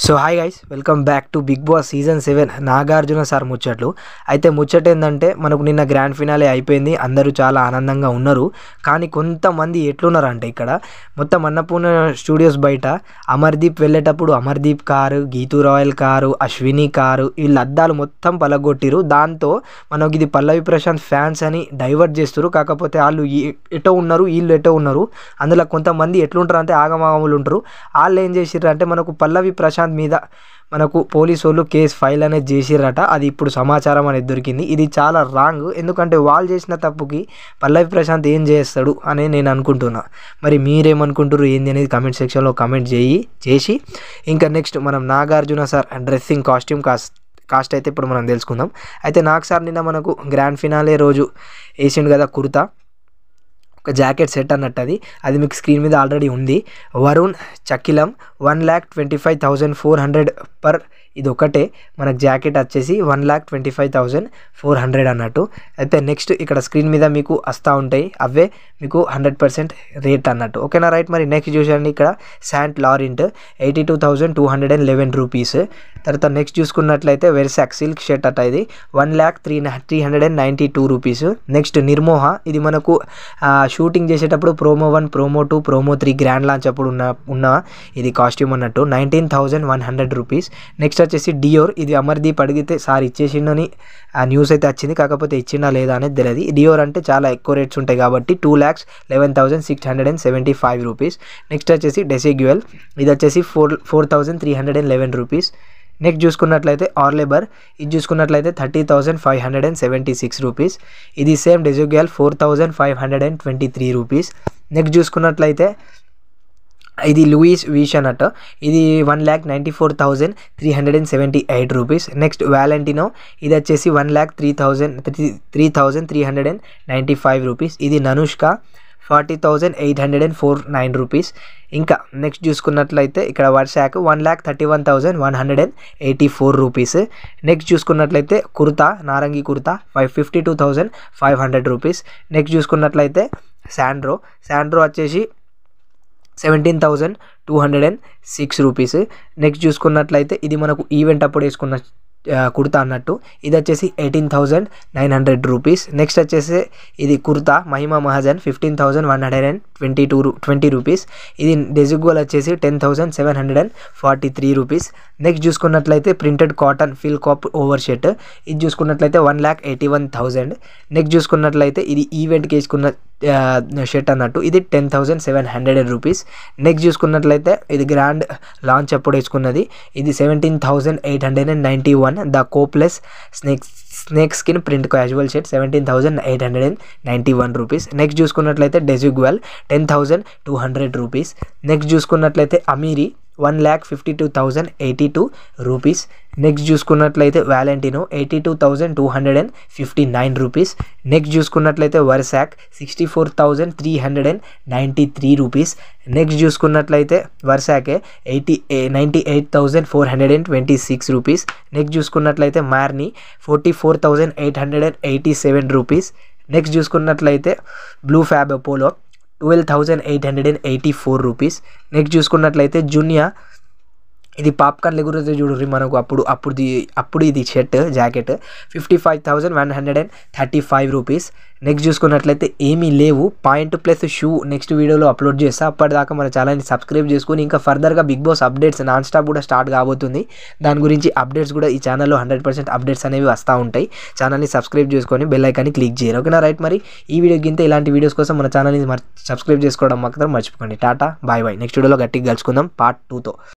So hi guys, welcome back to big boss season 7 Nagarjuna sir ముచ్చట్లు. అయితే ముచ్చట ఏంటంటే మనకు నిన్న గ్రాండ్ ఫినాలే అయిపోయింది. అందరూ చాలా ఆనందంగా ఉన్నారు. కానీ కొంతమంది ఎట్లున్నారంటే ఇక్కడ మొత్తం అన్నపూర్ణ స్టూడియోస్ బయట అమర్దీప్ వెళ్ళేటప్పుడు Amardeep car, Geethu royal car, Ashwini car వీళ్ళ అద్దాలు మొత్తం పలగొట్టిరు. దాంతో మనకి ఇది పల్లవి ప్రశాంత్ ఫ్యాన్స్ అని డైవర్ట్ చేస్తారు. కాకపోతే వాళ్ళు ఎటో ఉన్నారు, వీళ్ళు ఎటో ఉన్నారు. అందులో కొంతమంది ఎట్లుంటారు అంటే ఆగమాగములు ఉంటారు. వాళ్ళు ఏం చేసిర్రు అంటే మనకు పల్లవి ప్రశాంత్ మీద మనకు పోలీసు వాళ్ళు కేసు ఫైల్ అనేది చేసిరట. అది ఇప్పుడు సమాచారం అనేది దొరికింది. ఇది చాలా రాంగ్. ఎందుకంటే వాళ్ళు చేసిన తప్పుకి పల్లవి ప్రశాంత్ ఏం చేస్తాడు అని నేను అనుకుంటున్నా. మరి మీరేమనుకుంటారు ఏంది అనేది కమెంట్ సెక్షన్లో కమెంట్ చేసి ఇంకా నెక్స్ట్ మనం నాగార్జున సార్ డ్రెస్సింగ్ కాస్ట్ అయితే ఇప్పుడు మనం తెలుసుకుందాం. అయితే నాకు సార్ నిన్న మనకు గ్రాండ్ ఫినాలే రోజు వేసిండు కదా కుర్తా, ఒక జాకెట్ సెట్ అన్నట్టు అది మీకు స్క్రీన్ మీద ఆల్రెడీ ఉంది. వరుణ్ చకిలం 1,25,400 పర్, ఇది ఒకటే మనకు జాకెట్ వచ్చేసి 1,25,400 అన్నట్టు. అయితే నెక్స్ట్ ఇక్కడ స్క్రీన్ మీద మీకు వస్తూ ఉంటాయి, అవే మీకు 100% రేట్ అన్నట్టు. ఓకేనా రైట్. మరి నెక్స్ట్ చూసండి ఇక్కడ శాంట్ లారెంట్ 82,211 రూపీస్. తర్వాత నెక్స్ట్ చూసుకున్నట్లయితే వెర్సాక్ సిల్క్ షర్ట్ అట, ఇది 1,0392 రూపీస్. నెక్స్ట్ నిర్మోహ, ఇది మనకు షూటింగ్ చేసేటప్పుడు promo 1, promo 2, promo 3 grand launch అప్పుడు ఉన్న ఇది కాస్ట్యూమ్ అన్నట్టు 19,100 రూపీస్. నెక్స్ట్ వచ్చేసి డియోర్, ఇది అమర్దీప్ అడిగితే సార్ ఇచ్చేసిండని ఆ న్యూస్ అయితే వచ్చింది. కాకపోతే ఇచ్చిండా లేదా అనేది తెలియదు. డియోర్ అంటే చాలా ఎక్కువ రేట్స్ ఉంటాయి కాబట్టి 2,11,675 రూపీస్. నెక్స్ట్ వచ్చేసి డెసిగ్యువల్, ఇది వచ్చేసి 4,311 రూపీస్. నెక్స్ట్ చూసుకున్నట్లయితే ఆర్లేబర్, ఇది చూసుకున్నట్లయితే 30,576 రూపీస్. ఇది సేమ్ డెసిగ్యువల్ 4,523 రూపీస్. నెక్స్ట్ చూసుకున్నట్లయితే ఇది లూయిస్ వీషన్ అట, ఇది 1,94,378 రూపీస్. నెక్స్ట్ వ్యాలంటినో, ఇది వచ్చేసి 1,03,395 రూపీస్. ఇది ననుష్క 40,849 రూపీస్. ఇంకా నెక్స్ట్ చూసుకున్నట్లయితే ఇక్కడ వర్సాక్ 1,31,184 రూపీస్. నెక్స్ట్ చూసుకున్నట్లయితే కుర్తా, నారంగి కుర్తా 52,500 రూపీస్. నెక్స్ట్ చూసుకున్నట్లయితే శాండ్రో వచ్చేసి 17,206 రూపీస్. నెక్స్ట్ చూసుకున్నట్లయితే ఇది మనకు ఈవెంట్ అప్పుడు వేసుకున్న కుర్తా అన్నట్టు, ఇది వచ్చేసి 18,900 రూపీస్. నెక్స్ట్ వచ్చేసి ఇది కుర్తా మహిమా మహాజన్ 15,120 రూపీస్. ఇది డెజిగ్వల్ వచ్చేసి 10,743 రూపీస్. నెక్స్ట్ చూసుకున్నట్లయితే ప్రింటెడ్ కాటన్ ఫిల్ కాప్ ఓవర్ షర్ట్, ఇది చూసుకున్నట్లయితే 1,81,000. నెక్స్ట్ చూసుకున్నట్లయితే ఇది ఈవెంట్కి వేసుకున్న షర్ట్ అన్నట్టు, ఇది 10,700 రూపీస్. నెక్స్ట్ చూసుకున్నట్లయితే ఇది గ్రాండ్ లాంచ్ అప్పుడు వేసుకున్నది, ఇది 17,891. ద కోప్లెస్ snake skin print casual shirt 17,891 rupees. Next చూసుకున్నట్లయితే డెజిగ్వల్ 10,200 రూపీస్. నెక్స్ట్ చూసుకున్నట్లయితే అమీరీ 1,52,082 రూపీస్. నెక్స్ట్ చూసుకున్నట్లయితే వ్యాలంటినో 82,259 రూపీస్. నెక్స్ట్ చూసుకున్నట్లయితే వర్సాక్ 64,393 రూపీస్. నెక్స్ట్ చూసుకున్నట్లయితే వర్సాకే 98,426 రూపీస్. నెక్స్ట్ చూసుకున్నట్లయితే మార్నీ 44,887 రూపీస్. నెక్స్ట్ చూసుకున్నట్లయితే blue fab Apollo 12,884 rupees. Next చూసుకున్నట్లయితే జూనియా, ఇది పాప్కార్న్ ఎగురుతుంది చూడండి మనకు అప్పుడు ఇది షర్ట్ జాకెట్ 55,135 రూపీస్. నెక్స్ట్ చూసుకున్నట్లయితే ఏమీ లేవు పాయింట్ ప్లస్ షూ నెక్స్ట్ వీడియోలో అప్లోడ్ చేస్తా. అప్పటిదాకా మన ఛానల్ని సబ్స్క్రైబ్ చేసుకొని ఇంకా ఫర్దర్గా big boss updates non stop కూడా స్టార్ట్ కాబోతుంది. దాని గురించి అప్డేట్స్ కూడా ఈ ఛానల్లో 100% అప్డేట్స్ అనేవి వస్తూ ఉంటాయి. ఛానల్ని సబ్స్క్రైబ్ చేసుకొని బెల్ ఐకాన్ని క్లిక్ చేయరు. ఓకేనా రైట్. మరి ఈ వీడియో కింద ఇలాంటి వీడియోస్ కోసం మన ఛానల్ని సబ్స్క్రైబ్ చేసుకోవడం మాత్రం మర్చిపోకండి. Tata bye bye. నెక్స్ట్ వీడియోలో గట్టిగా కలుసుకుందాం పార్ట్ 2తో.